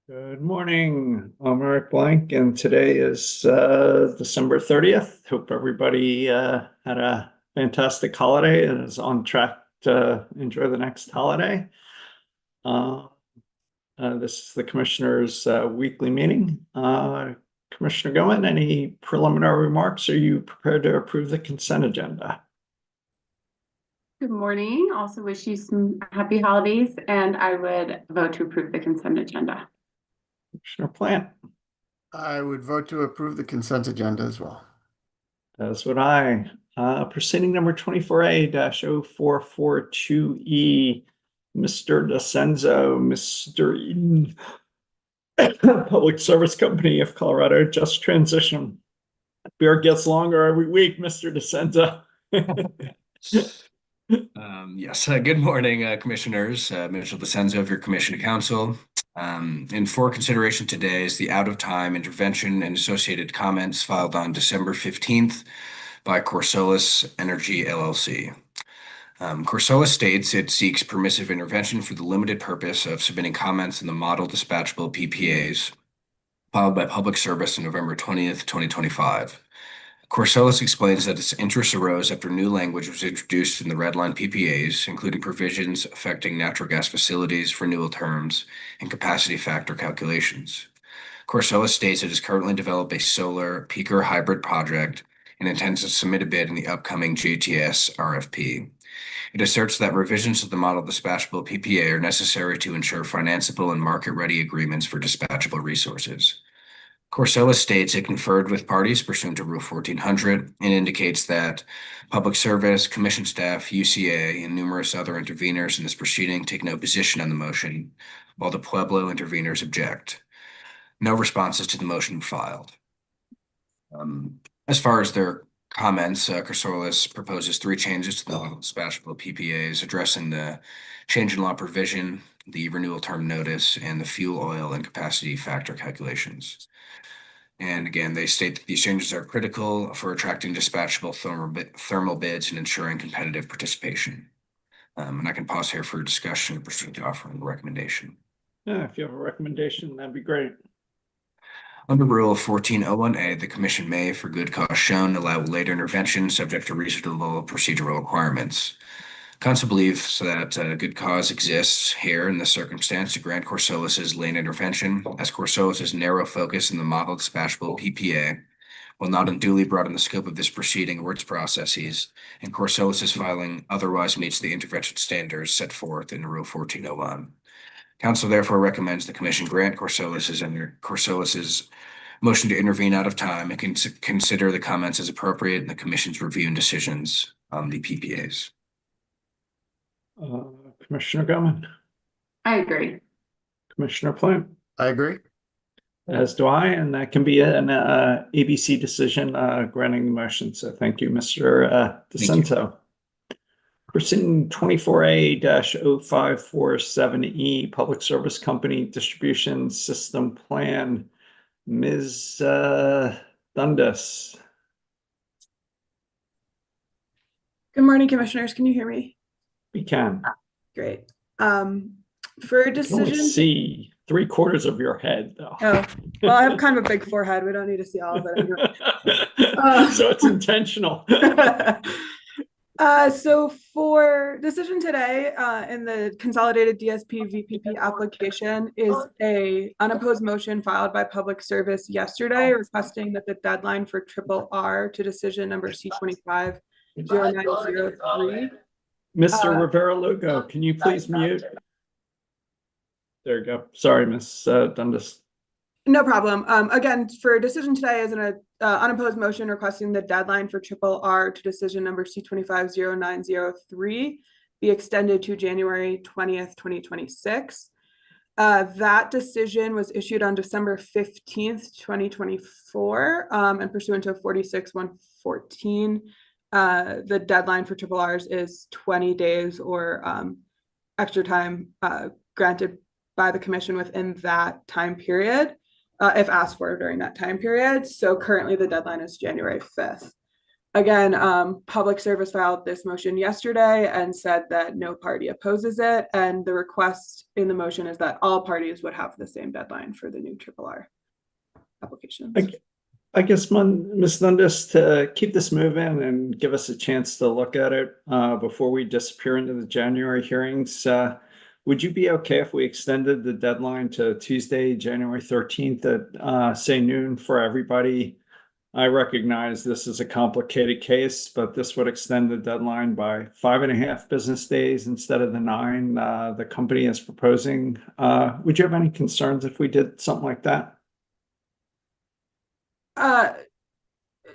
Good morning. I'm Eric Blank, and today is December 30th. Hope everybody had a fantastic holiday and is on track to enjoy the next holiday. Uh, this is the Commissioner's weekly meeting. Commissioner Goen, any preliminary remarks? Are you prepared to approve the consent agenda? Good morning. Also wish you some happy holidays, and I would vote to approve the consent agenda. Commissioner Plant? I would vote to approve the consent agenda as well. As would I. Proceeding number 24A-0442E, Mr. DeCenzo, Mr. Eden, Public Service Company of Colorado, just transition. Beer gets longer every week, Mr. DeCenzo. Yes, good morning, commissioners. Mitchell DeCenzo of your commission to council. And for consideration today is the out-of-time intervention and associated comments filed on December 15th by Corsolis Energy LLC. Corsolis states it seeks permissive intervention for the limited purpose of submitting comments in the model dispatchable PPAs filed by Public Service on November 20th, 2025. Corsolis explains that its interest arose after new language was introduced in the red line PPAs, including provisions affecting natural gas facilities, renewal terms, and capacity factor calculations. Corsolis states it has currently developed a solar peaker hybrid project and intends to submit a bid in the upcoming JTS RFP. It asserts that revisions to the model dispatchable PPA are necessary to ensure financeable and market-ready agreements for dispatchable resources. Corsolis states it conferred with parties pursuant to Rule 1400 and indicates that Public Service, Commission staff, UCA, and numerous other interveners in this proceeding take no position on the motion, while the Pueblo interveners object. No responses to the motion filed. As far as their comments, Corsolis proposes 3 changes to the dispatchable PPAs addressing the change in law provision, the renewal term notice, and the fuel oil and capacity factor calculations. And again, they state that these changes are critical for attracting dispatchable thermal bids and ensuring competitive participation. And I can pause here for discussion and proceed to offering a recommendation. Yeah, if you have a recommendation, that'd be great. Under Rule 1401A, the Commission may, for good cause shown, allow late intervention subject to reasonable procedural requirements. Council believes that good cause exists here in this circumstance to grant Corsolis's lane intervention, as Corsolis's narrow focus in the model dispatchable PPA will not unduly broaden the scope of this proceeding or its processes, and Corsolis's filing otherwise meets the intervention standards set forth in Rule 1401. Council therefore recommends the Commission grant Corsolis's motion to intervene out of time and consider the comments as appropriate in the Commission's review and decisions on the PPAs. Commissioner Goen? I agree. Commissioner Plant? I agree. As do I, and that can be an ABC decision granting the motion. So thank you, Mr. DeCenzo. Proceeding 24A-0547E, Public Service Company Distribution System Plan, Ms. Dundas. Good morning, commissioners. Can you hear me? We can. Great. For a I can only decision, see 3/4 of your head, though. oh, well, I have kind of a big forehead. We don't need to see all of it anyway. So it's intentional. So for decision today, in the consolidated DSP VPP application is a unopposed motion filed by Public Service yesterday requesting that the deadline for RRR to decision number C250903. Mr. Rivera Lugo, can you please mute? There you go. Sorry, Ms. Dundas. No problem. Again, for decision today is an unopposed motion requesting the deadline for RRR to decision number C250903 be extended to January 20th, 2026. That decision was issued on December 15th, 2024, and pursuant to 46-114. The deadline for RRRs is 20 days or extra time granted by the commission within that time period, if asked for during that time period. So currently the deadline is January 5th. Again, Public Service filed this motion yesterday and said that no party opposes it. And the request in the motion is that all parties would have the same deadline for the new RRR applications. I guess, Ms. Dundas, to keep this moving and give us a chance to look at it before we disappear into the January hearings, would you be okay if we extended the deadline to Tuesday, January 13th at say noon for everybody? I recognize this is a complicated case, but this would extend the deadline by 5.5 business days instead of the 9 the company is proposing. Would you have any concerns if we did something like that?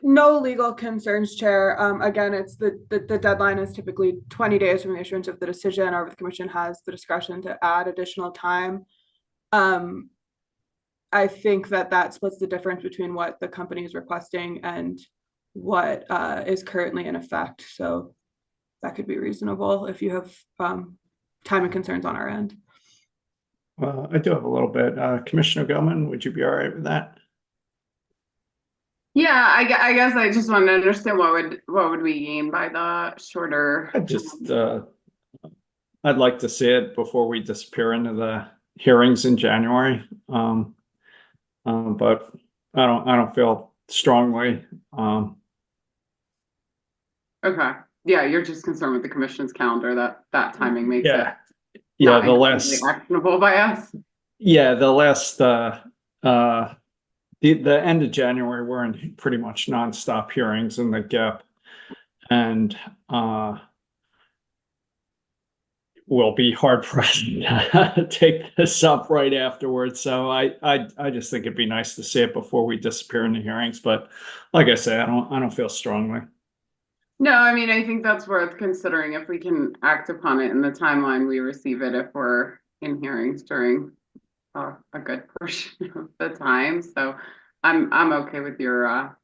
No legal concerns, Chair. Again, it's the deadline is typically 20 days from the issuance of the decision, or if the commission has the discretion to add additional time. I think that splits the difference between what the company is requesting and what is currently in effect. So that could be reasonable if you have timing concerns on our end. I do have a little bit. Commissioner Gilman, would you be all right with that? Yeah, I guess I just want to understand what would we gain by the shorter. I'd like to see it before we disappear into the hearings in January. But I don't feel strongly. Okay. Yeah, you're just concerned with the commission's calendar that timing makes it Yeah, not actionable by us. Yeah, the end of January, we're in pretty much nonstop hearings in the gap, and will be hard pressed to take this up right afterwards. So I just think it'd be nice to see it before we disappear in the hearings. But like I say, I don't feel strongly. No, I mean, I think that's worth considering if we can act upon it in the timeline we receive it if we're in hearings during a good portion of the time. So I'm okay with your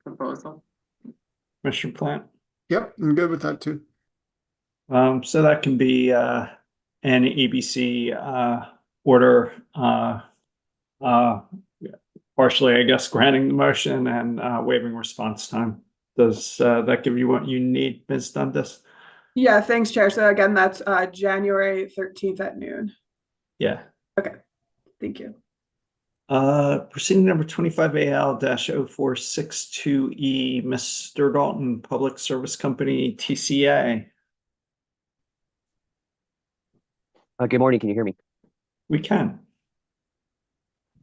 proposal. Commissioner Plant? Yep, I'm good with that too. So that can be an ABC order, partially, I guess, granting the motion and waiving response time. Does that give you what you need, Ms. Dundas? Yeah, thanks, Chair. So again, that's January 13th at noon. Yeah. Okay, thank you. Proceeding number 25AL-0462E, Mr. Dalton, Public Service Company, TCA. Good morning. Can you hear me? We can.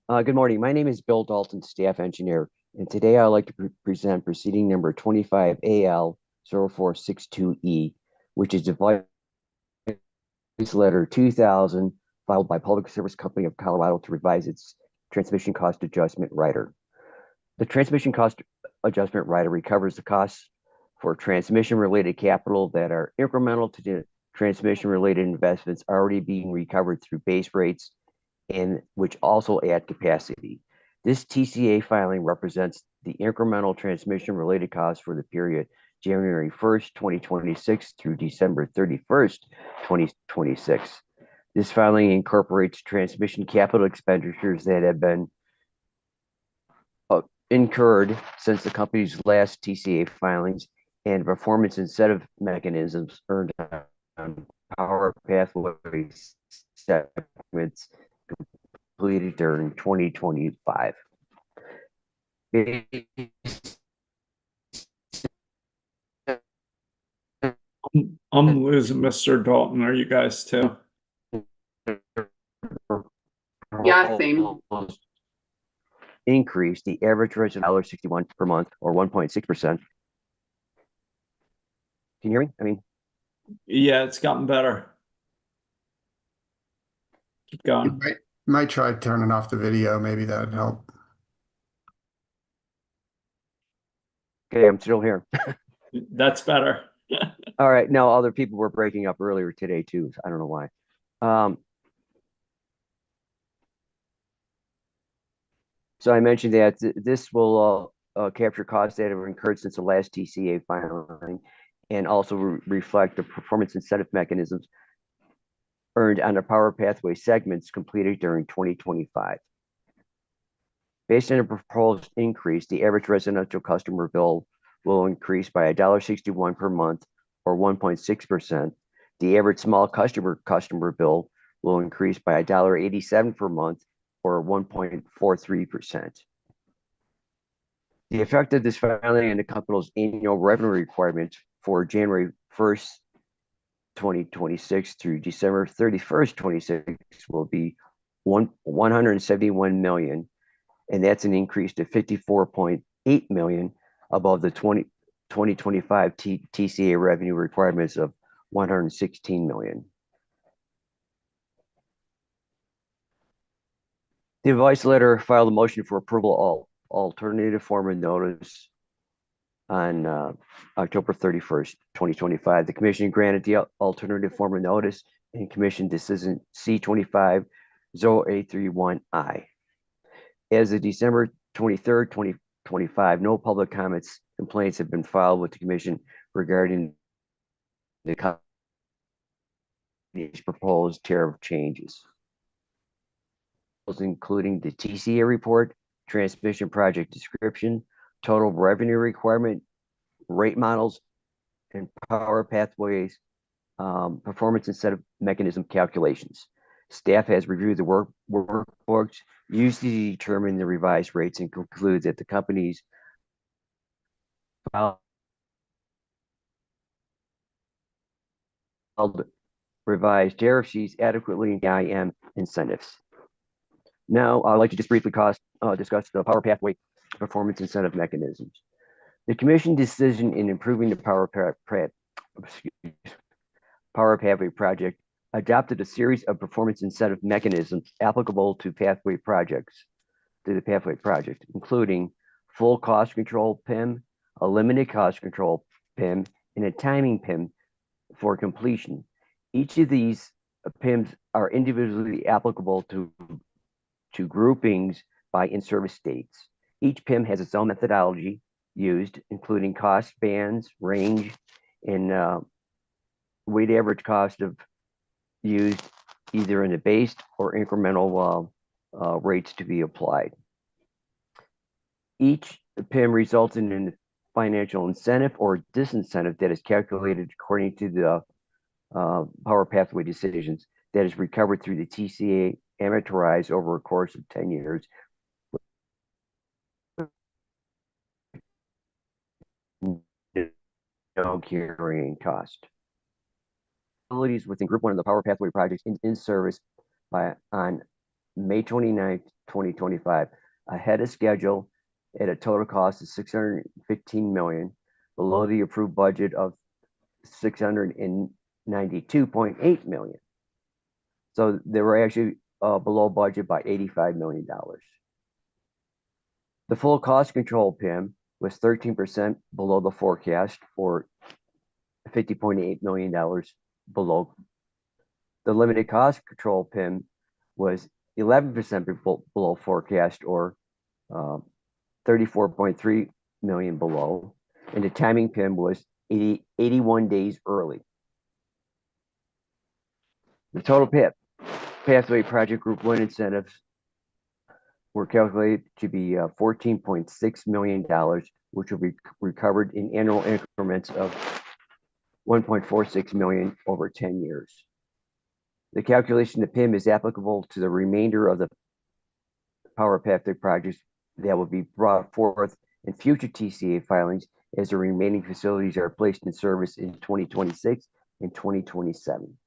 Good morning. My name is Bill Dalton, staff engineer, and today I'd like to present proceeding number 25AL-0462E, which is device letter 2000 filed by Public Service Company of Colorado to revise its transmission cost adjustment rider. The transmission cost adjustment rider recovers the costs for transmission-related capital that are incremental to the transmission-related investments already being recovered through base rates and which also add capacity. This TCA filing represents the incremental transmission-related costs for the period January 1st, 2026 through December 31st, 2026. This filing incorporates transmission capital expenditures that have been incurred since the company's last TCA filings and performance incentive mechanisms earned on power pathway segments completed during 2025. I'm losing Mr. Dalton. Are you guys too? Yeah, same. Increase the average resident $61 per month or 1.6%. Can you hear me? I mean, Yeah, it's gotten better. Keep going. Might try turning off the video. Maybe that'd help. okay, I'm still here. That's better. All right. No, other people were breaking up earlier today too. I don't know why. So I mentioned that this will capture costs that have incurred since the last TCA filing and also reflect the performance incentive mechanisms earned on the power pathway segments completed during 2025. Based on a proposed increase, the average residential customer bill will increase by $1.61 per month or 1.6%. The average small customer bill will increase by $1.87 per month or 1.43%. The effect of this filing on the company's annual revenue requirements for January 1st, 2026 through December 31st, 2026 will be 171 million, and that's an increase to 54.8 million above the 2025 TCA revenue requirements of 116 million. The advice letter filed a motion for approval alternative form of notice on October 31st, 2025. The commission granted the alternative form of notice in commission decision C25-0831I. As of December 23rd, 2025, no public complaints have been filed with the commission regarding the company's proposed tariff changes, including the TCA report, transmission project description, total revenue requirement, rate models, and power pathways performance incentive mechanism calculations. Staff has reviewed the workbooks used to determine the revised rates and concludes that the company's revised tariff sheets adequately in IM incentives. Now, I'd like to just briefly discuss the power pathway performance incentive mechanisms. The commission decision in improving the power pathway project adopted a series of performance incentive mechanisms applicable to the pathway project, including full cost control PIM, a limited cost control PIM, and a timing PIM for completion. Each of these PIMs are individually applicable to groupings by in-service dates. Each PIM has its own methodology used, including cost bands, range, and weighted average cost of used either in the base or incremental rates to be applied. Each PIM results in a financial incentive or disincentive that is calculated according to the power pathway decisions that is recovered through the TCA amortized over a course of 10 years. No carrying cost. Facilities within Group 1 of the Power Pathway projects in service on May 29th, 2025, ahead of schedule at a total cost of $615 million, below the approved budget of $692.8 million. So they were actually below budget by $85 million. The full cost control PIM was 13% below the forecast, or $50.8 million below. The limited cost control PIM was 11% below forecast, or $34.3 million below. And the timing PIM was 81 days early. The total pathway project Group 1 incentives were calculated to be $14.6 million, which will be recovered in annual increments of $1.46 million over 10 years. The calculation of PIM is applicable to the remainder of the power pathway projects that will be brought forth in future TCA filings as the remaining facilities are placed in service in 2026 and 2027.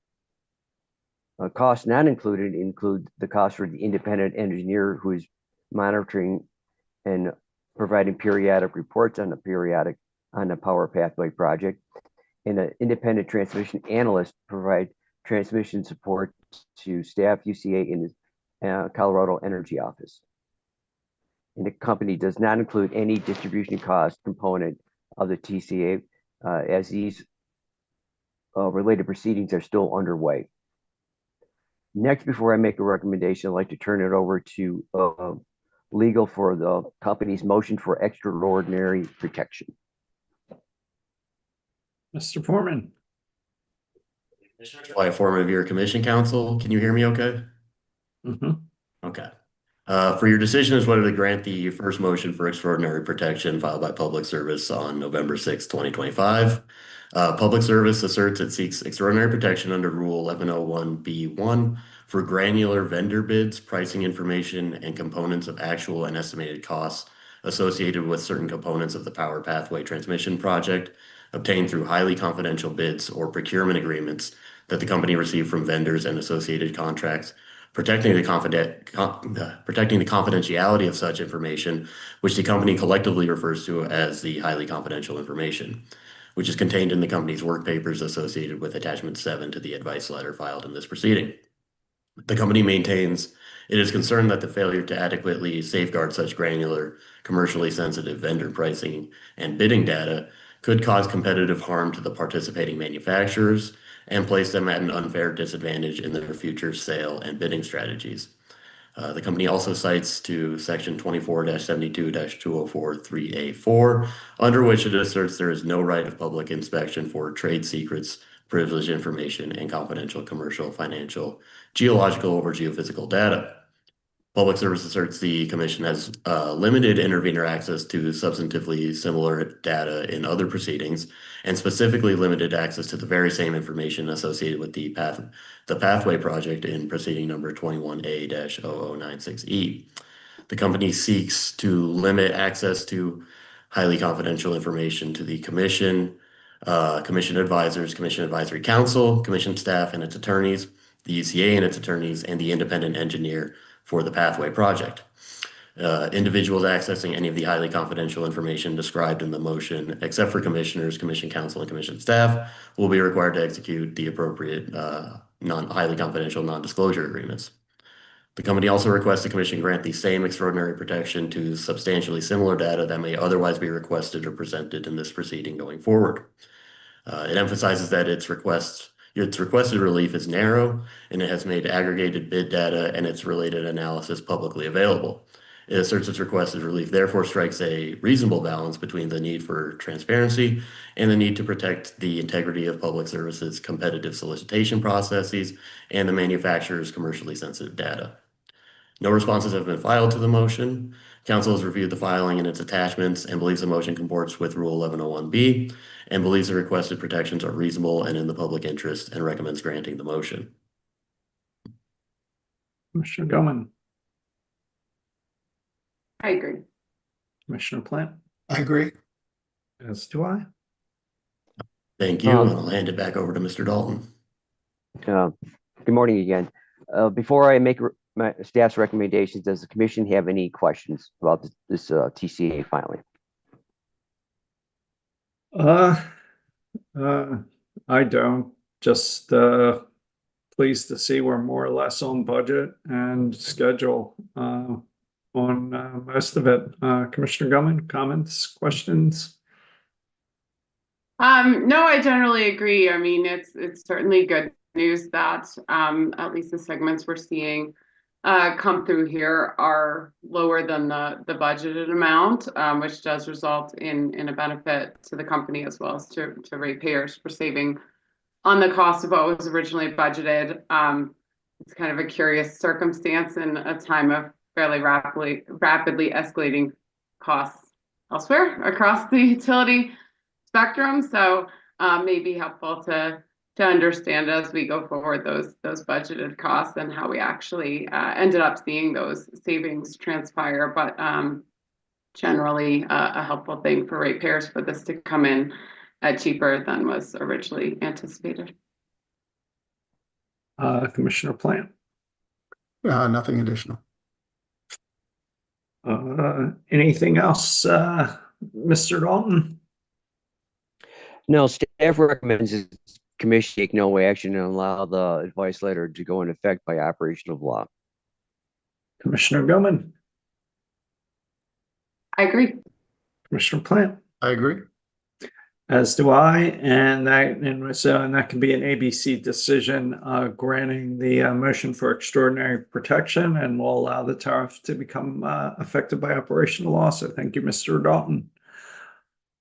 Costs not included include the cost for the independent engineer who is monitoring and providing periodic reports on the power pathway project, and an independent transmission analyst provide transmission support to staff UCA in the Colorado Energy Office. And the company does not include any distribution cost component of the TCA, as these related proceedings are still underway. Next, before I make a recommendation, I'd like to turn it over to legal for the company's motion for extraordinary protection. Mr. Foreman. By a form of your commission counsel, can you hear me okay? Mm-hmm. Okay. For your decision is whether to grant the first motion for extraordinary protection filed by Public Service on November 6, 2025. Public Service asserts it seeks extraordinary protection under Rule 1101B1 for granular vendor bids, pricing information, and components of actual and estimated costs associated with certain components of the Power Pathway Transmission Project obtained through highly confidential bids or procurement agreements that the company received from vendors and associated contracts, protecting the confidentiality of such information, which the company collectively refers to as the highly confidential information, which is contained in the company's work papers associated with Attachment 7 to the advice letter filed in this proceeding. The company maintains it is concerned that the failure to adequately safeguard such granular, commercially sensitive vendor pricing and bidding data could cause competitive harm to the participating manufacturers and place them at an unfair disadvantage in their future sale and bidding strategies. The company also cites to Section 24-72-2043A4, under which it asserts there is no right of public inspection for trade secrets, privileged information, and confidential commercial, financial, geological, or geophysical data. Public Service asserts the Commission has limited intervener access to substantively similar data in other proceedings, and specifically limited access to the very same information associated with the Pathway Project in proceeding number 21A-0096E. The company seeks to limit access to highly confidential information to the Commission, Commission advisors, Commission Advisory Council, Commission staff and its attorneys, the UCA and its attorneys, and the independent engineer for the Pathway Project. Individuals accessing any of the highly confidential information described in the motion, except for commissioners, commission counsel, and commission staff, will be required to execute the appropriate highly confidential non-disclosure agreements. The company also requests the commission grant the same extraordinary protection to substantially similar data that may otherwise be requested or presented in this proceeding going forward. It emphasizes that its requested relief is narrow, and it has made aggregated bid data and its related analysis publicly available. It asserts its requested relief therefore strikes a reasonable balance between the need for transparency and the need to protect the integrity of Public Service's competitive solicitation processes and the manufacturer's commercially sensitive data. No responses have been filed to the motion. Council has reviewed the filing and its attachments and believes the motion comports with Rule 1101B and believes the requested protections are reasonable and in the public interest and recommends granting the motion. Commissioner Goman, I agree. Commissioner Plant, I agree. as do I. Thank you, and I'll hand it back over to Mr. Dalton. Good morning again. Before I make my staff's recommendations, does the commission have any questions about this TCA filing? I don't, just pleased to see we're more or less on budget and schedule on most of it. Commissioner Goman, comments, questions? No, I generally agree. I mean, it's certainly good news that at least the segments we're seeing come through here are lower than the budgeted amount, which does result in a benefit to the company as well as to ratepayers for saving on the cost of what was originally budgeted. It's kind of a curious circumstance in a time of fairly rapidly escalating costs elsewhere across the utility spectrum. So may be helpful to understand as we go forward those budgeted costs and how we actually ended up seeing those savings transpire. But generally a helpful thing for ratepayers for this to come in cheaper than was originally anticipated. Commissioner Plant? Nothing additional. Anything else, Mr. Dalton? No, staff recommends the commission take no action and allow the advice letter to go into effect by operation of law. Commissioner Goman? I agree. Commissioner Plant? I agree. As do I, and that can be an ABC decision granting the motion for extraordinary protection, and will allow the tariff to become effective by operational law. So thank you, Mr. Dalton.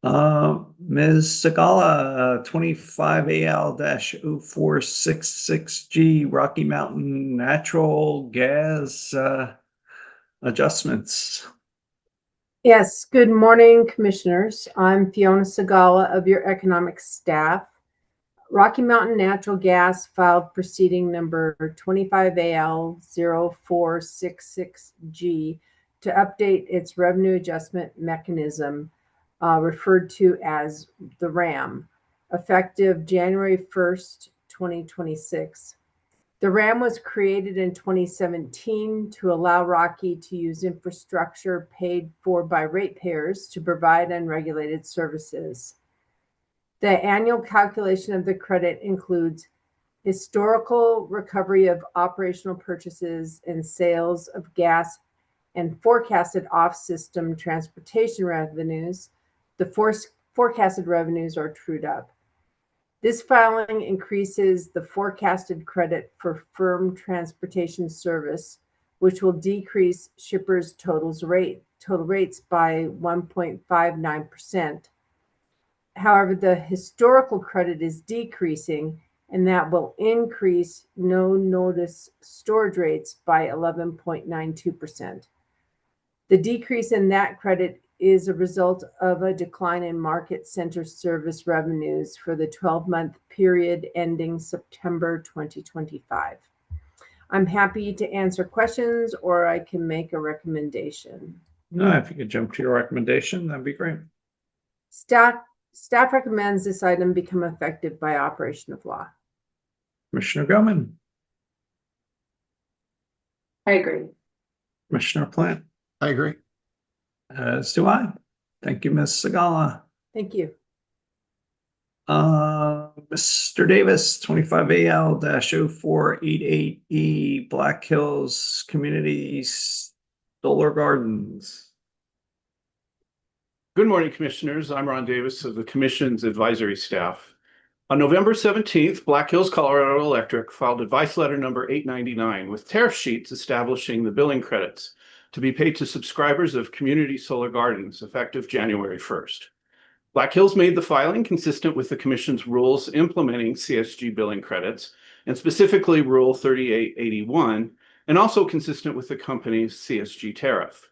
Ms. Segala, 25AL-0466G, Rocky Mountain Natural Gas adjustments. Yes, good morning, Commissioners. I'm Fiona Sagala of your economic staff. Rocky Mountain Natural Gas filed proceeding number 25AL0466G to update its revenue adjustment mechanism, referred to as the RAM, effective January 1st, 2026. The RAM was created in 2017 to allow Rocky to use infrastructure paid for by ratepayers to provide unregulated services. The annual calculation of the credit includes historical recovery of operational purchases and sales of gas and forecasted off-system transportation revenues. The forecasted revenues are trued up. This filing increases the forecasted credit for firm transportation service, which will decrease shippers' total rates by 1.59%. However, the historical credit is decreasing, and that will increase no notice storage rates by 11.92%. The decrease in that credit is a result of a decline in market center service revenues for the 12-month period ending September 2025. I'm happy to answer questions, or I can make a recommendation. No, if you could jump to your recommendation, that'd be great. Staff recommends this item become effective by operation of law. Commissioner Goman, I agree. Commissioner Plant, I agree. as do I. Thank you, Ms. Sagala. Thank you. Mr. Davis, 25AL-0488E, Black Hills Community Solar Gardens. Good morning, Commissioners. I'm Ron Davis of the Commission's advisory staff. On November 17th, Black Hills Colorado Electric filed advice letter number 899 with tariff sheets establishing the billing credits to be paid to subscribers of community solar gardens effective January 1st. Black Hills made the filing consistent with the Commission's rules implementing CSG billing credits, and specifically Rule 3881, and also consistent with the company's CSG tariff.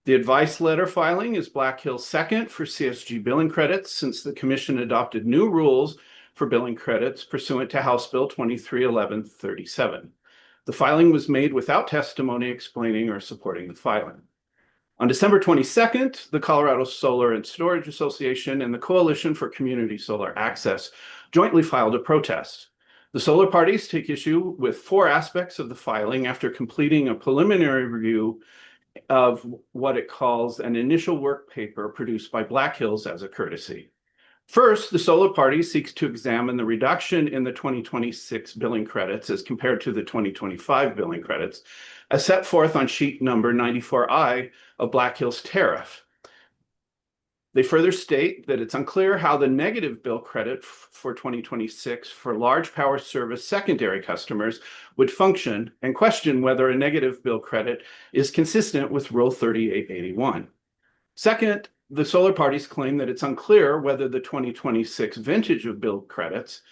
The advice letter filing is Black Hill's second for CSG billing credits since the Commission adopted new rules for billing credits pursuant to House Bill 231137. The filing was made without testimony explaining or supporting the filing. On December 22nd, the Colorado Solar and Storage Association and the Coalition for Community Solar Access jointly filed a protest. The solar parties take issue with 4 aspects of the filing after completing a preliminary review of what it calls an initial work paper produced by Black Hills as a courtesy. First, the solar party seeks to examine the reduction in the 2026 billing credits as compared to the 2025 billing credits, as set forth on sheet number 94I of Black Hills tariff. They further state that it's unclear how the negative bill credit for 2026 for large power service secondary customers would function, and question whether a negative bill credit is consistent with Rule 3881. Second, the solar parties claim that it's unclear whether the 2026 vintage of bill credits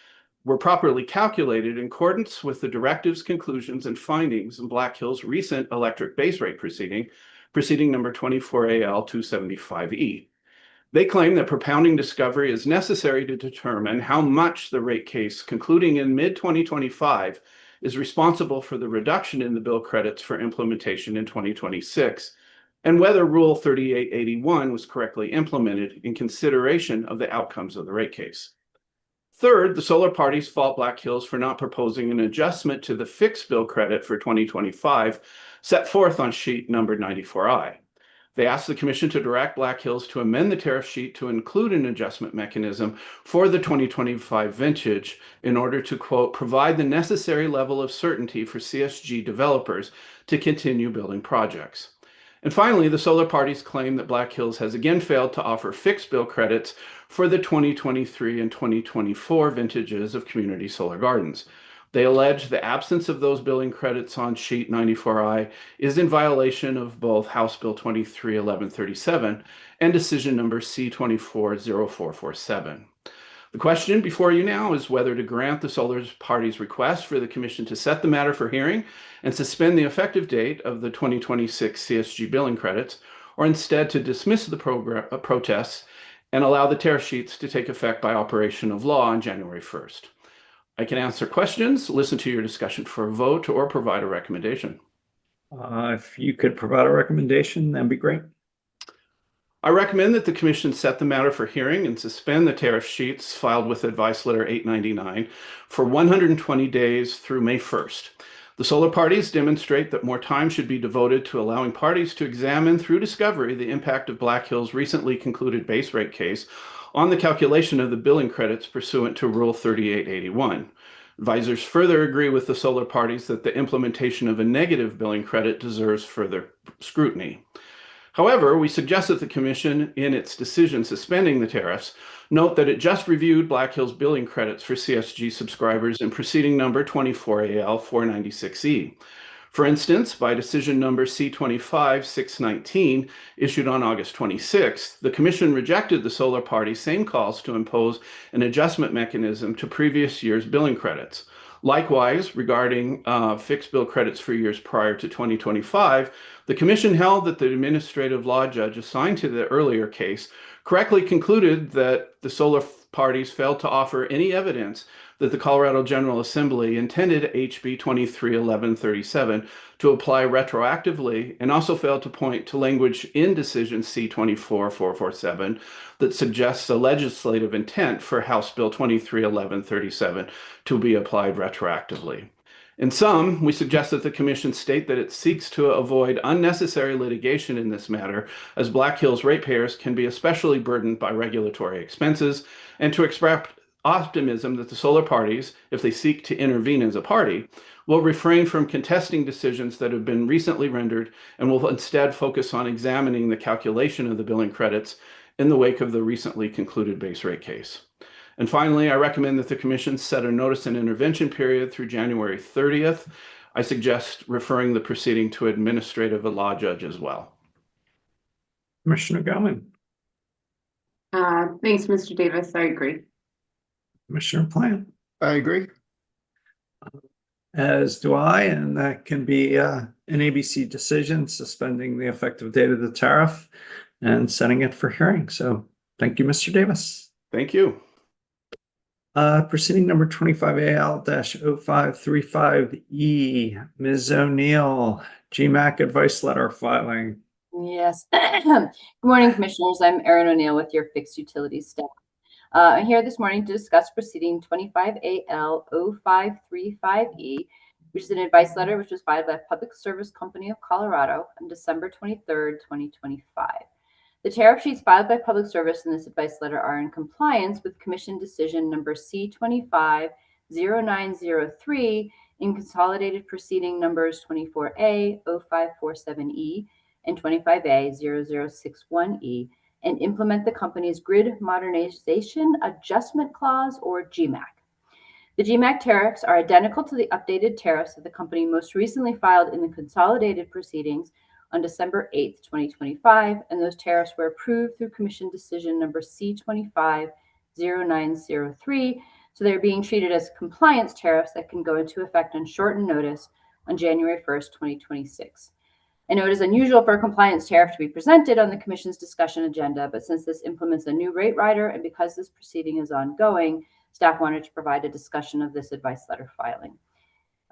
were properly calculated in accordance with the directives, conclusions, and findings in Black Hills' recent electric base rate proceeding number 24AL275E. They claim that propounding discovery is necessary to determine how much the rate case concluding in mid-2025 is responsible for the reduction in the bill credits for implementation in 2026, and whether Rule 3881 was correctly implemented in consideration of the outcomes of the rate case. Third, the solar parties fault Black Hills for not proposing an adjustment to the fixed bill credit for 2025 set forth on sheet number 94I. They asked the Commission to direct Black Hills to amend the tariff sheet to include an adjustment mechanism for the 2025 vintage in order to, quote, provide the necessary level of certainty for CSG developers to continue building projects. And finally, the solar parties claim that Black Hills has again failed to offer fixed bill credits for the 2023 and 2024 vintages of community solar gardens. They allege the absence of those billing credits on sheet 94I is in violation of both House Bill 231137 and decision number C240447. The question before you now is whether to grant the solar party's request for the commission to set the matter for hearing and suspend the effective date of the 2026 CSG billing credits, or instead to dismiss the protests and allow the tariff sheets to take effect by operation of law on January 1st. I can answer questions, listen to your discussion for a vote, or provide a recommendation. If you could provide a recommendation, that'd be great. I recommend that the commission set the matter for hearing and suspend the tariff sheets filed with Advice Letter 899 for 120 days through May 1st. The solar parties demonstrate that more time should be devoted to allowing parties to examine through discovery the impact of Black Hill's recently concluded base rate case on the calculation of the billing credits pursuant to Rule 3881. Advisors further agree with the solar parties that the implementation of a negative billing credit deserves further scrutiny. However, we suggest that the Commission, in its decision suspending the tariffs, note that it just reviewed Black Hill's billing credits for CSG subscribers in proceeding number 24AL496E. For instance, by decision number C25-619, issued on August 26th, the Commission rejected the solar party's same calls to impose an adjustment mechanism to previous year's billing credits. Likewise, regarding fixed bill credits for years prior to 2025, the Commission held that the administrative law judge assigned to the earlier case correctly concluded that the solar parties failed to offer any evidence that the Colorado General Assembly intended HB 231137 to apply retroactively, and also failed to point to language in decision C24447 that suggests a legislative intent for House Bill 231137 to be applied retroactively. In sum, we suggest that the Commission state that it seeks to avoid unnecessary litigation in this matter, as Black Hill's ratepayers can be especially burdened by regulatory expenses, and to express optimism that the solar parties, if they seek to intervene as a party, will refrain from contesting decisions that have been recently rendered and will instead focus on examining the calculation of the billing credits in the wake of the recently concluded base rate case. And finally, I recommend that the Commission set a notice and intervention period through January 30th. I suggest referring the proceeding to administrative law judge as well. Commissioner Gowan, Thanks, Mr. Davis. I agree. Commissioner Plant, I agree. as do I, and that can be an ABC decision suspending the effective date of the tariff and setting it for hearing. So thank you, Mr. Davis. Thank you. Proceeding number 25AL-0535E, Ms. O'Neill, GMAC advice letter filing. Yes. Good morning, Commissioners. I'm Erin O'Neill with your Fixed Utilities staff. I'm here this morning to discuss proceeding 25AL-0535E, which is an advice letter which was filed by Public Service Company of Colorado on December 23rd, 2025. The tariff sheets filed by Public Service in this advice letter are in compliance with Commission Decision number C25-0903 in consolidated proceeding numbers 24A-0547E and 25A-0061E, and implement the company's Grid Modernization Adjustment Clause, or GMAC. The GMAC tariffs are identical to the updated tariffs that the company most recently filed in the consolidated proceedings on December 8th, 2025, and those tariffs were approved through Commission Decision number C25-0903, so they're being treated as compliance tariffs that can go into effect on shortened notice on January 1st, 2026. I know it is unusual for a compliance tariff to be presented on the Commission's discussion agenda, but since this implements a new rate rider and because this proceeding is ongoing, staff wanted to provide a discussion of this advice letter filing.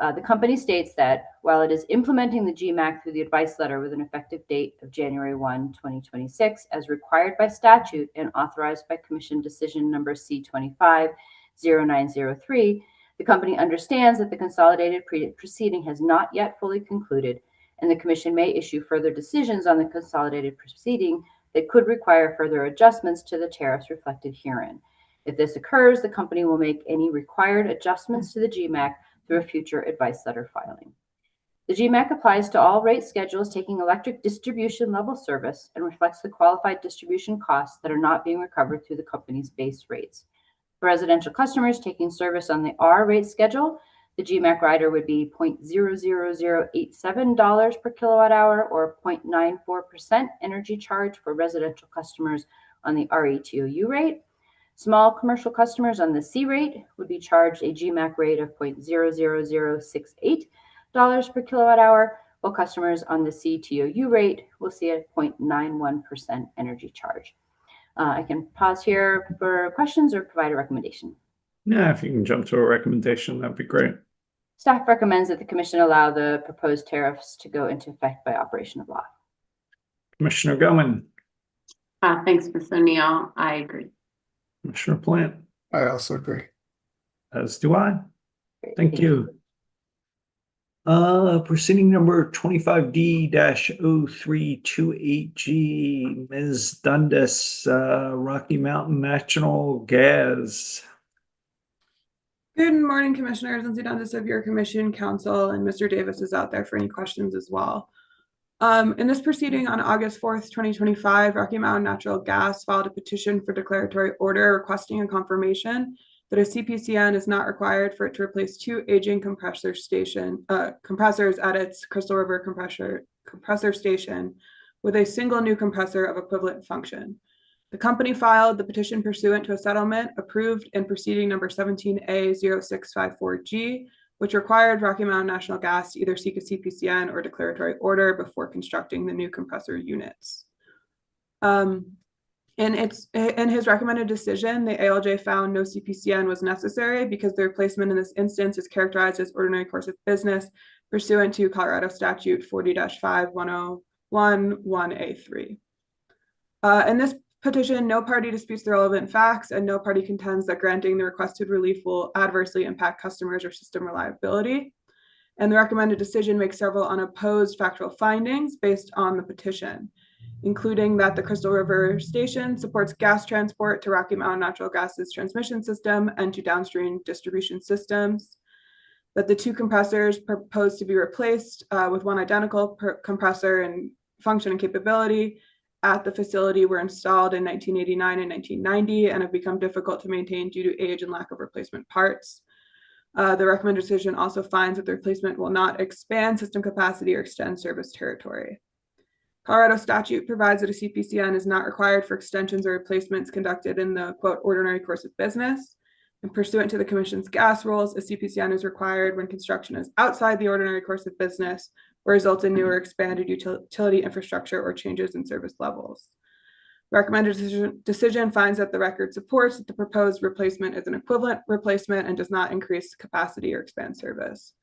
The company states that while it is implementing the GMAC through the advice letter with an effective date of January 1, 2026, as required by statute and authorized by Commission Decision number C25-0903, the company understands that the consolidated proceeding has not yet fully concluded, and the Commission may issue further decisions on the consolidated proceeding that could require further adjustments to the tariffs reflected herein. If this occurs, the company will make any required adjustments to the GMAC through a future advice letter filing. The GMAC applies to all rate schedules taking electric distribution level service and reflects the qualified distribution costs that are not being recovered through the company's base rates. For residential customers taking service on the R rate schedule, the GMAC rider would be $0.00087 per kilowatt hour, or 0.94% energy charge for residential customers on the RETOU rate. Small commercial customers on the C rate would be charged a GMAC rate of $0.00068 per kilowatt hour, while customers on the CTOU rate will see a 0.91% energy charge. I can pause here for questions or provide a recommendation. Yeah, if you can jump to a recommendation, that'd be great. Staff recommends that the Commission allow the proposed tariffs to go into effect by operation of law. Commissioner Goman, Thanks, Ms. O'Neill. I agree. Commissioner Plant, I also agree. as do I. Great, Thank you. Proceeding number 25D-0328G, Ms. Dundas, Rocky Mountain National Gas. Good morning, Commissioners. Lindsay Dundas of your Commission Council, and Mr. Davis is out there for any questions as well. In this proceeding on August 4th, 2025, Rocky Mountain Natural Gas filed a petition for declaratory order requesting a confirmation that a CPCN is not required for it to replace two aging compressors at its Crystal River compressor station with a single new compressor of equivalent function. The company filed the petition pursuant to a settlement approved in proceeding number 17A0654G, which required Rocky Mountain National Gas to either seek a CPCN or declaratory order before constructing the new compressor units. In his recommended decision, the ALJ found no CPCN was necessary because the replacement in this instance is characterized as ordinary course of business pursuant to Colorado Statute 40-5111A3. In this petition, no party disputes the relevant facts, and no party contends that granting the requested relief will adversely impact customers or system reliability. And the recommended decision makes several unopposed factual findings based on the petition, including that the Crystal River Station supports gas transport to Rocky Mountain Natural Gas's transmission system and to downstream distribution systems, that the two compressors proposed to be replaced with one identical compressor in function and capability at the facility were installed in 1989 and 1990 and have become difficult to maintain due to age and lack of replacement parts. The recommended decision also finds that the replacement will not expand system capacity or extend service territory. Colorado statute provides that a CPCN is not required for extensions or replacements conducted in the, quote, ordinary course of business. And pursuant to the Commission's gas rules, a CPCN is required when construction is outside the ordinary course of business or results in new or expanded utility infrastructure or changes in service levels. Recommended decision finds that the record supports that the proposed replacement is an equivalent replacement and does not increase capacity or expand service.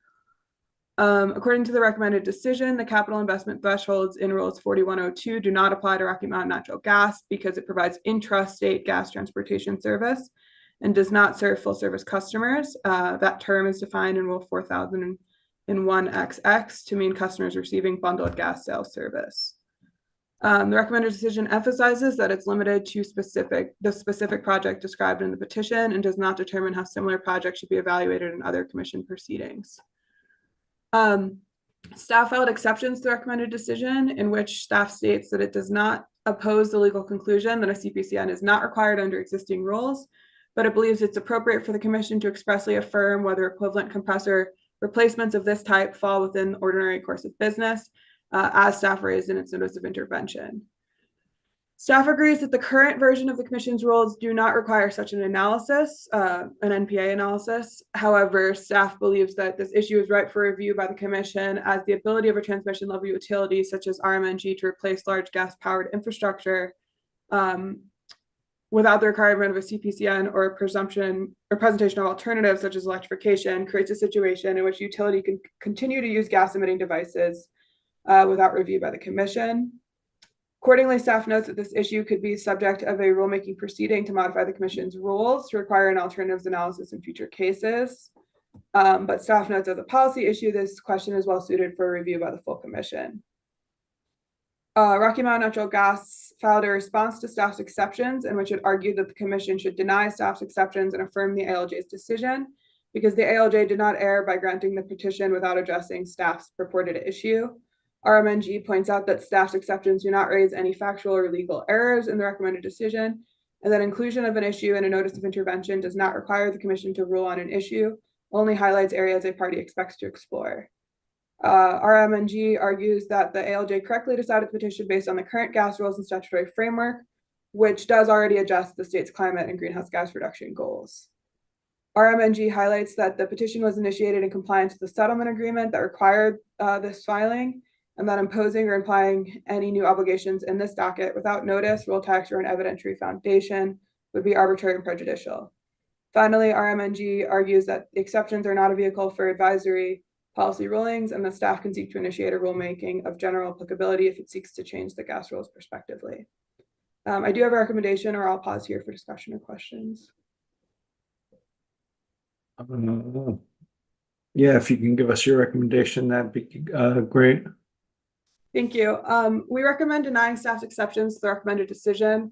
According to the recommended decision, the capital investment thresholds in Rules 4102 do not apply to Rocky Mountain Natural Gas because it provides intrastate gas transportation service and does not serve full service customers. That term is defined in Rule 4001XX to mean customers receiving bundled gas sales service. The recommended decision emphasizes that it's limited to the specific project described in the petition and does not determine how similar projects should be evaluated in other commission proceedings. Staff filed exceptions to the recommended decision in which staff states that it does not oppose the legal conclusion that a CPCN is not required under existing rules, but it believes it's appropriate for the commission to expressly affirm whether equivalent compressor replacements of this type fall within the ordinary course of business, as staff raised in its notice of intervention. Staff agrees that the current version of the Commission's rules do not require such an analysis, an NPA analysis. However, staff believes that this issue is ripe for review by the Commission as the ability of a transmission level utility such as RMNG to replace large gas-powered infrastructure without the requirement of a CPCN or a presumption or presentation of alternatives such as electrification creates a situation in which utility can continue to use gas-emitting devices without review by the Commission. Accordingly, staff notes that this issue could be subject of a rulemaking proceeding to modify the Commission's rules to require an alternatives analysis in future cases. But staff notes as a policy issue, this question is well suited for review by the full Commission. Rocky Mountain Natural Gas filed a response to staff's exceptions in which it argued that the Commission should deny staff's exceptions and affirm the ALJ's decision because the ALJ did not err by granting the petition without addressing staff's purported issue. RMNG points out that staff's exceptions do not raise any factual or legal errors in the recommended decision, and that inclusion of an issue in a notice of intervention does not require the Commission to rule on an issue, only highlights areas a party expects to explore. RMNG argues that the ALJ correctly decided the petition based on the current gas rules and statutory framework, which does already adjust the state's climate and greenhouse gas reduction goals. RMNG highlights that the petition was initiated in compliance with the settlement agreement that required this filing, and that imposing or implying any new obligations in this docket without notice, rule text, or an evidentiary foundation would be arbitrary and prejudicial. Finally, RMNG argues that the exceptions are not a vehicle for advisory policy rulings, and the staff can seek to initiate a rulemaking of general applicability if it seeks to change the gas rules prospectively. I do have a recommendation, or I'll pause here for discussion or questions. Yeah, if you can give us your recommendation, that'd be great. Thank you. We recommend denying staff's exceptions to the recommended decision.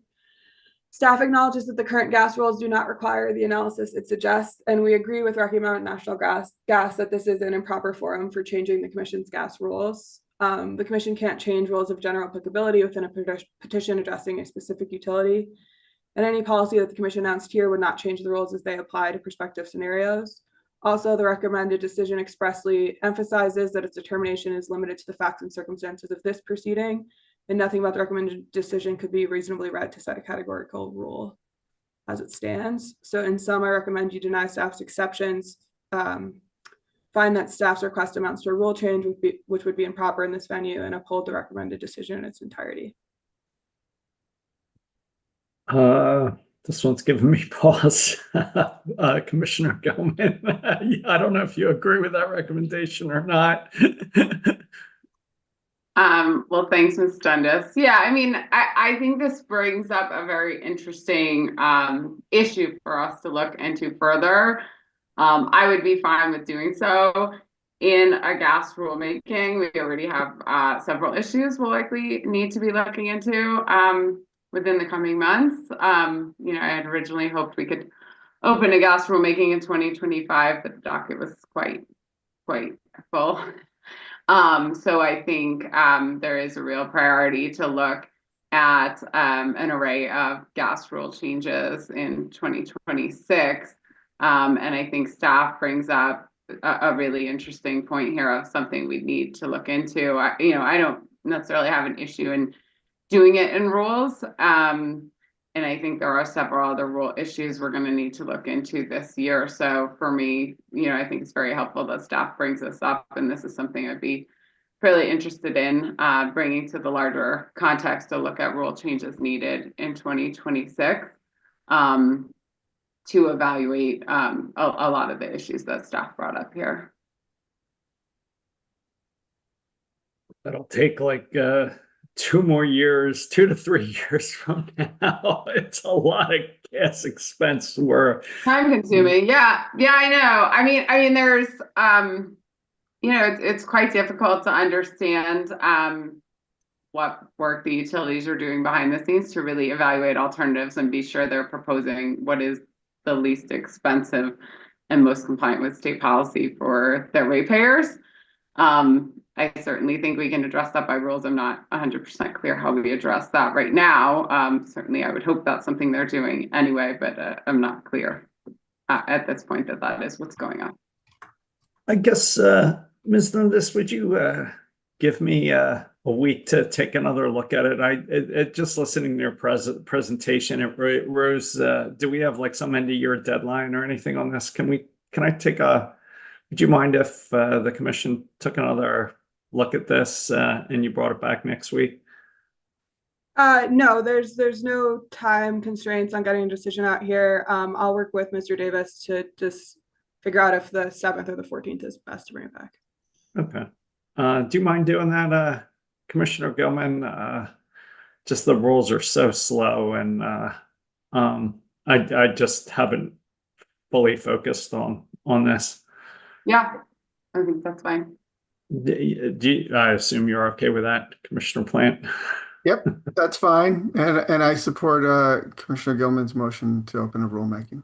Staff acknowledges that the current gas rules do not require the analysis it suggests, and we agree with Rocky Mountain National Gas that this is an improper forum for changing the Commission's gas rules. The Commission can't change rules of general applicability within a petition addressing a specific utility, and any policy that the Commission announced here would not change the rules as they apply to prospective scenarios. Also, the recommended decision expressly emphasizes that its determination is limited to the facts and circumstances of this proceeding, and nothing about the recommended decision could be reasonably read to set a categorical rule as it stands. So in sum, I recommend you deny staff's exceptions, find that staff's request amounts to a rule change, which would be improper in this venue, and uphold the recommended decision in its entirety. This one's giving me pause. Commissioner Gilman, I don't know if you agree with that recommendation or not. Well, thanks, Ms. Dundas. Yeah, I mean, I think this brings up a very interesting issue for us to look into further. I would be fine with doing so. In a gas rulemaking, we already have several issues we'll likely need to be looking into within the coming months. You know, I had originally hoped we could open a gas rulemaking in 2025, but the docket was quite full. So I think there is a real priority to look at an array of gas rule changes in 2026. And I think staff brings up a really interesting point here of something we need to look into. I don't necessarily have an issue in doing it in rules. And I think there are several other rule issues we're going to need to look into this year. So for me, I think it's very helpful that staff brings this up, and this is something I'd be really interested in bringing to the larger context to look at rule changes needed in 2026 to evaluate a lot of the issues that staff brought up here. That'll take like 2 to 3 years from now. It's a lot of gas expense. Time consuming. Yeah, I know. I mean, there's it's quite difficult to understand what work the utilities are doing behind the scenes to really evaluate alternatives and be sure they're proposing what is the least expensive and most compliant with state policy for their ratepayers. I certainly think we can address that by rules. I'm not 100% clear how we address that right now. Certainly, I would hope that's something they're doing anyway, but I'm not clear at this point that is what's going on. I guess, Ms. Dundas, would you give me a week to take another look at it? Just listening to your presentation, it rose. Do we have like some end of year deadline or anything on this? Would you mind if the commission took another look at this and you brought it back next week? No, there's no time constraints on getting a decision out here. I'll work with Mr. Davis to just figure out if the 7th or the 14th is best to bring it back. Okay. Do you mind doing that, Commissioner Gilman? Just the rules are so slow, and I just haven't fully focused on this. Yeah, I think that's fine. I assume you're okay with that, Commissioner Plant? Yep, that's fine. And I support Commissioner Gilman's motion to open a rulemaking.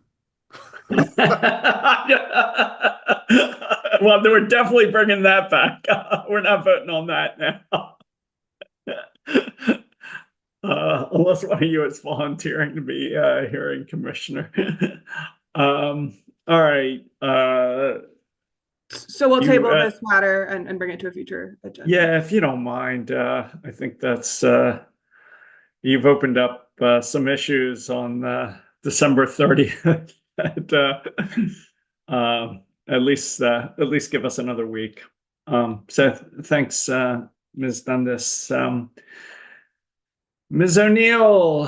Well, we're definitely bringing that back. We're not voting on that now. Unless one of you is volunteering to be hearing commissioner. All right. So we'll table this matter and bring it to a future agenda. Yeah, if you don't mind. I think that's you've opened up some issues on December 30th. And, at least give us another week. So thanks, Ms. Dundas. Ms. O'Neill,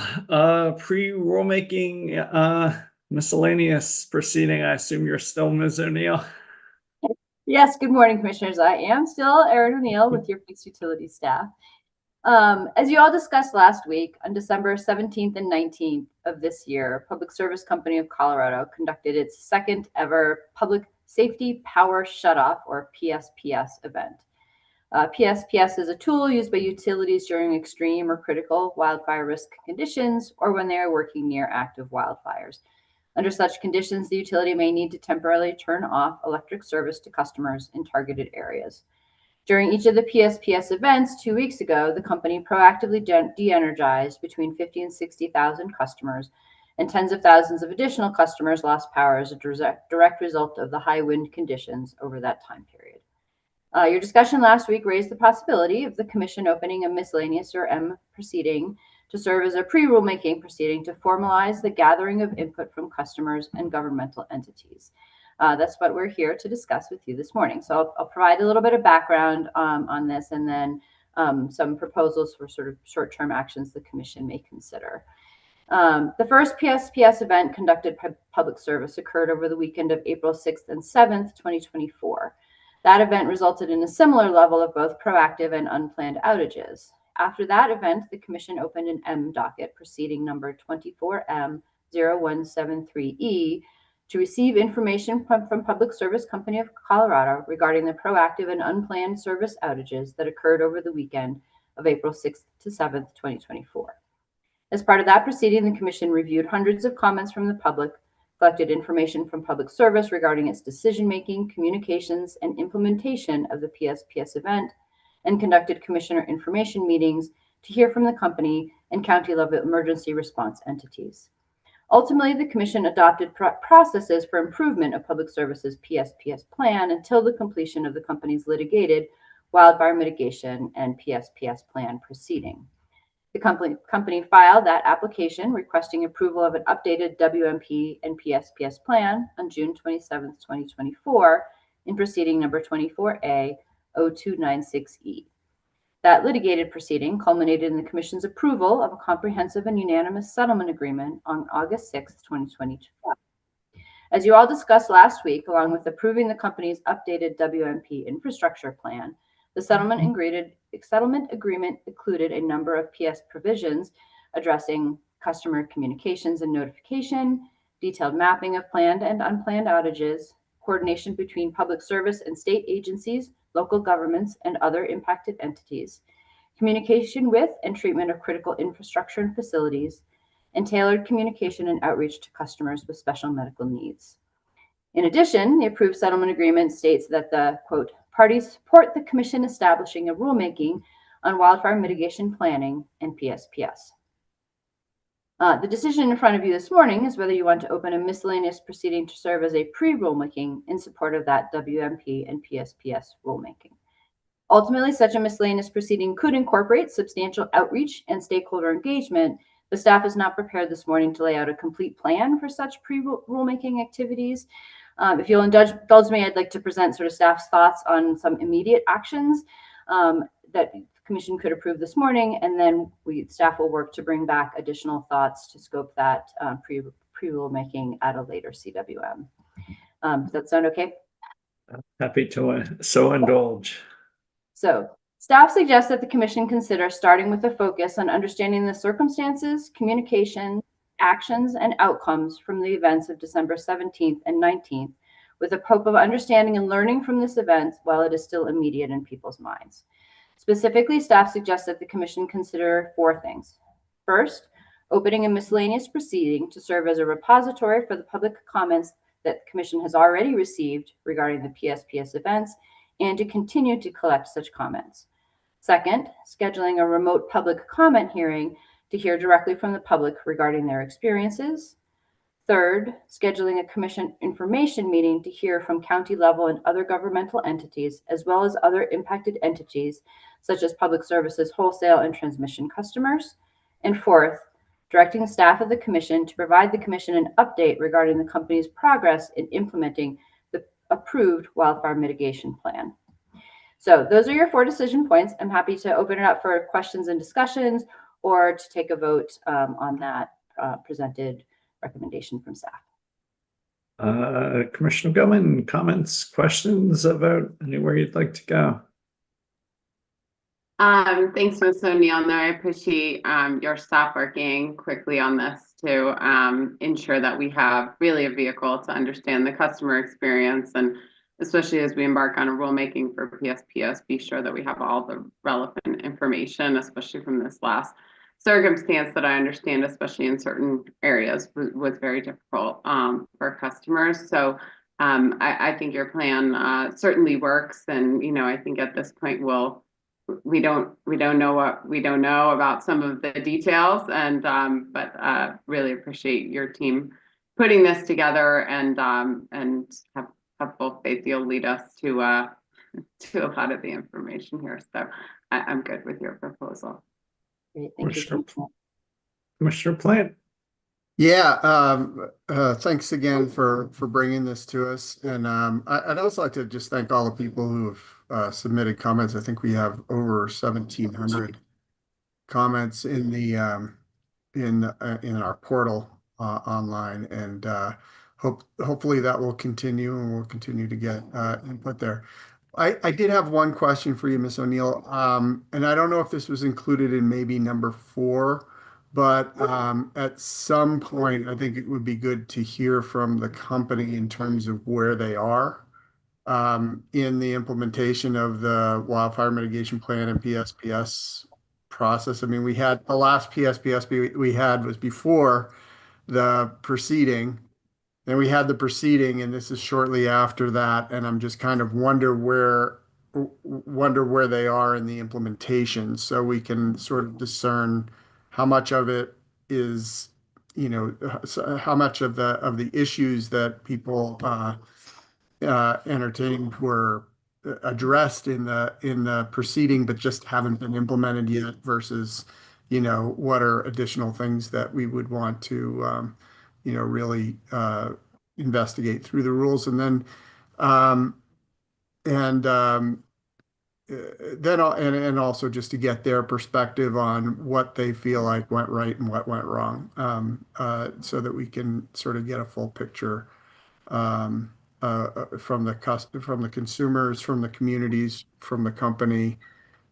pre-rulemaking miscellaneous proceeding. I assume you're still Ms. O'Neill. Yes, good morning, Commissioners. I am still Erin O'Neill with your Fixed Utility staff. As you all discussed last week, on December 17th and 19th of this year, Public Service Company of Colorado conducted its second ever Public Safety Power Shutoff, or PSPS, event. PSPS is a tool used by utilities during extreme or critical wildfire risk conditions or when they are working near active wildfires. Under such conditions, the utility may need to temporarily turn off electric service to customers in targeted areas. During each of the PSPS events 2 weeks ago, the company proactively de-energized between 50 and 60,000 customers, and tens of thousands of additional customers lost power as a direct result of the high wind conditions over that time period. Your discussion last week raised the possibility of the Commission opening a miscellaneous, or M, proceeding to serve as a pre-rulemaking proceeding to formalize the gathering of input from customers and governmental entities. That's what we're here to discuss with you this morning. So I'll provide a little bit of background on this, and then some proposals for sort of short-term actions the Commission may consider. The first PSPS event conducted by Public Service occurred over the weekend of April 6th and 7th, 2024. That event resulted in a similar level of both proactive and unplanned outages. After that event, the Commission opened an M docket, proceeding number 24M0173E, to receive information from Public Service Company of Colorado regarding the proactive and unplanned service outages that occurred over the weekend of April 6th to 7th, 2024. As part of that proceeding, the Commission reviewed hundreds of comments from the public, collected information from Public Service regarding its decision-making, communications, and implementation of the PSPS event, and conducted Commissioner information meetings to hear from the company and county-level emergency response entities. Ultimately, the Commission adopted processes for improvement of Public Service's PSPS plan until the completion of the company's litigated wildfire mitigation and PSPS plan proceeding. The company filed that application requesting approval of an updated WMP and PSPS plan on June 27, 2024, in proceeding number 24A0296E. That litigated proceeding culminated in the Commission's approval of a comprehensive and unanimous settlement agreement on August 6, 2022. As you all discussed last week, along with approving the company's updated WMP infrastructure plan, the settlement agreement included a number of PS provisions addressing customer communications and notification, detailed mapping of planned and unplanned outages, coordination between Public Service and state agencies, local governments, and other impacted entities, communication with and treatment of critical infrastructure and facilities, and tailored communication and outreach to customers with special medical needs. In addition, the approved settlement agreement states that the, quote, parties support the Commission establishing a rulemaking on wildfire mitigation planning and PSPS. The decision in front of you this morning is whether you want to open a miscellaneous proceeding to serve as a pre-rulemaking in support of that WMP and PSPS rulemaking. Ultimately, such a miscellaneous proceeding could incorporate substantial outreach and stakeholder engagement. The staff is not prepared this morning to lay out a complete plan for such pre-rulemaking activities. If you'll indulge me, I'd like to present sort of staff's thoughts on some immediate actions that the Commission could approve this morning, and then staff will work to bring back additional thoughts to scope that pre-rulemaking at a later CWM. Does that sound okay? Happy to so indulge. So staff suggests that the Commission consider starting with a focus on understanding the circumstances, communication, actions, and outcomes from the events of December 17th and 19th, with a hope of understanding and learning from this event while it is still immediate in people's minds. Specifically, staff suggests that the Commission consider 4 things. First, opening a miscellaneous proceeding to serve as a repository for the public comments that the Commission has already received regarding the PSPS events, and to continue to collect such comments. Second, scheduling a remote public comment hearing to hear directly from the public regarding their experiences. Third, scheduling a Commission information meeting to hear from county level and other governmental entities, as well as other impacted entities, such as Public Services wholesale and transmission customers. And fourth, directing the staff of the commission to provide the commission an update regarding the company's progress in implementing the approved wildfire mitigation plan. So those are your 4 decision points. I'm happy to open it up for questions and discussions or to take a vote on that presented recommendation from staff. Commissioner Gilman, comments, questions about anywhere you'd like to go? Thanks, Ms. O'Neill. No, I appreciate your staff working quickly on this to ensure that we have really a vehicle to understand the customer experience, and especially as we embark on a rulemaking for PSPS, be sure that we have all the relevant information, especially from this last circumstance that I understand, especially in certain areas, was very difficult for customers. So I think your plan certainly works, and I think at this point we don't know what we don't know about some of the details, and but really appreciate your team putting this together, and have full faith you'll lead us to a lot of the information here. So I'm good with your proposal. Great, thank you. Commissioner Plant. Yeah, thanks again for bringing this to us. And I'd also like to just thank all the people who have submitted comments. I think we have over 1,700 comments in the in our portal online, and hopefully that will continue, and we'll continue to get input there. I did have one question for you, Ms. O'Neill, and I don't know if this was included in maybe number 4. But at some point, I think it would be good to hear from the company in terms of where they are in the implementation of the wildfire mitigation plan and PSPS process. I mean, we had the last PSPS we had was before the proceeding, and we had the proceeding, and this is shortly after that. And I'm just kind of wonder where they are in the implementation, so we can sort of discern how much of it is, how much of the issues that people entertained were addressed in the proceeding, but just haven't been implemented yet, versus, what are additional things that we would want to, really investigate through the rules, and then and also just to get their perspective on what they feel like went right and what went wrong, so that we can sort of get a full picture from the consumers, from the communities, from the company,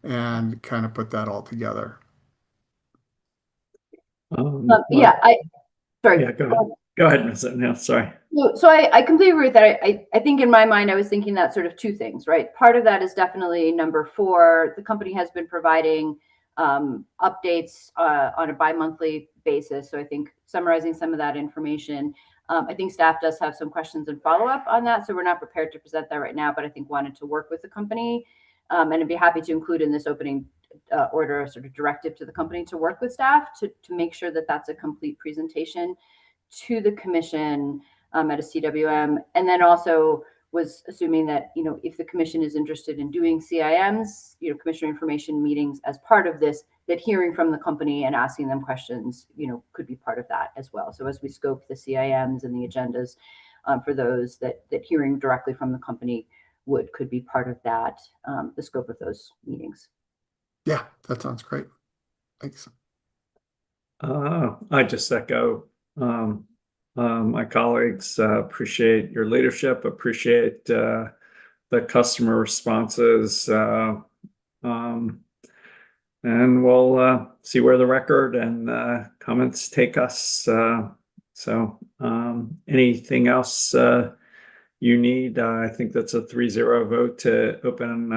and kind of put that all together. Yeah, sorry. Yeah, go ahead, Ms. O'Neill. Sorry. So I completely agree with that. I think in my mind, I was thinking that sort of 2 things, right? Part of that is definitely number 4. The company has been providing updates on a bi-monthly basis. So I think summarizing some of that information. I think staff does have some questions and follow-up on that. So we're not prepared to present that right now, but I think wanted to work with the company. And I'd be happy to include in this opening order a sort of directive to the company to work with staff to make sure that that's a complete presentation to the commission at a CWM. And then also was assuming that, if the commission is interested in doing CIMs, commissioner information meetings as part of this, that hearing from the company and asking them questions, could be part of that as well. So as we scope the CIMs and the agendas for those, that hearing directly from the company could be part of that, the scope of those meetings. Yeah, that sounds great. Thanks. I just echo my colleagues. Appreciate your leadership, appreciate the customer responses, and we'll see where the record and comments take us. So anything else you need? I think that's a 3-0 vote to open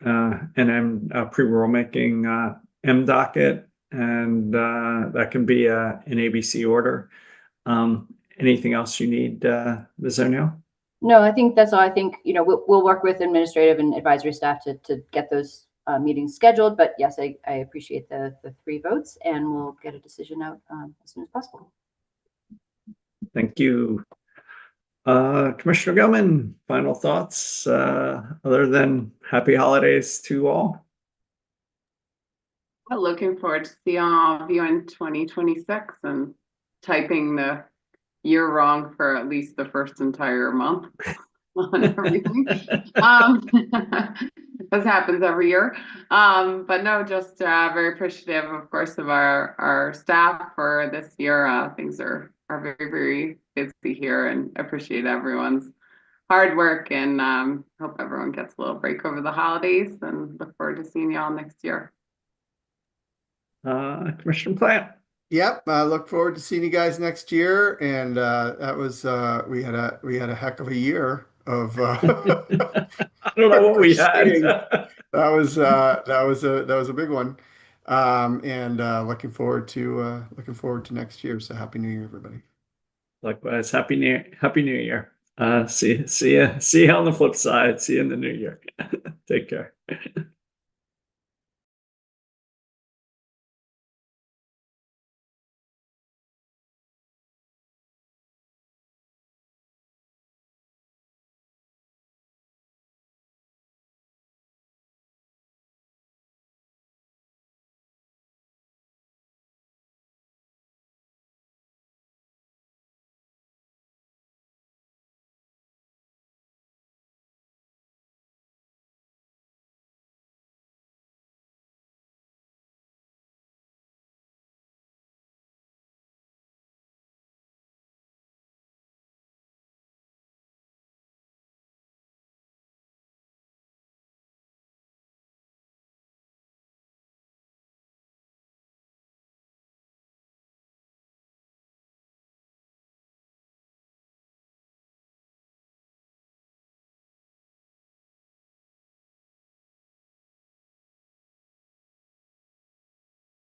an pre-rulemaking M docket, and that can be an ABC order. Anything else you need, Ms. O'Neill? No, I think that's all. I think, we'll work with administrative and advisory staff to get those meetings scheduled. But yes, I appreciate the 3 votes, and we'll get a decision out as soon as possible. Thank you. Commissioner Gilman, final thoughts other than happy holidays to all? I'm looking forward to seeing all of you in 2026 and typing the year wrong for at least the first entire month on everything. This happens every year. But no, just very appreciative, of course, of our staff for this year. Things are very, very busy here, and appreciate everyone's hard work, and hope everyone gets a little break over the holidays, and look forward to seeing you all next year. Commissioner Plant. Yep, I look forward to seeing you guys next year. And that was we had a heck of a year of I don't know what we had. proceedings. That was a big one. And looking forward to next year. So happy New Year, everybody. Likewise, happy New Year. See you on the flip side. See you in the new year. Take care.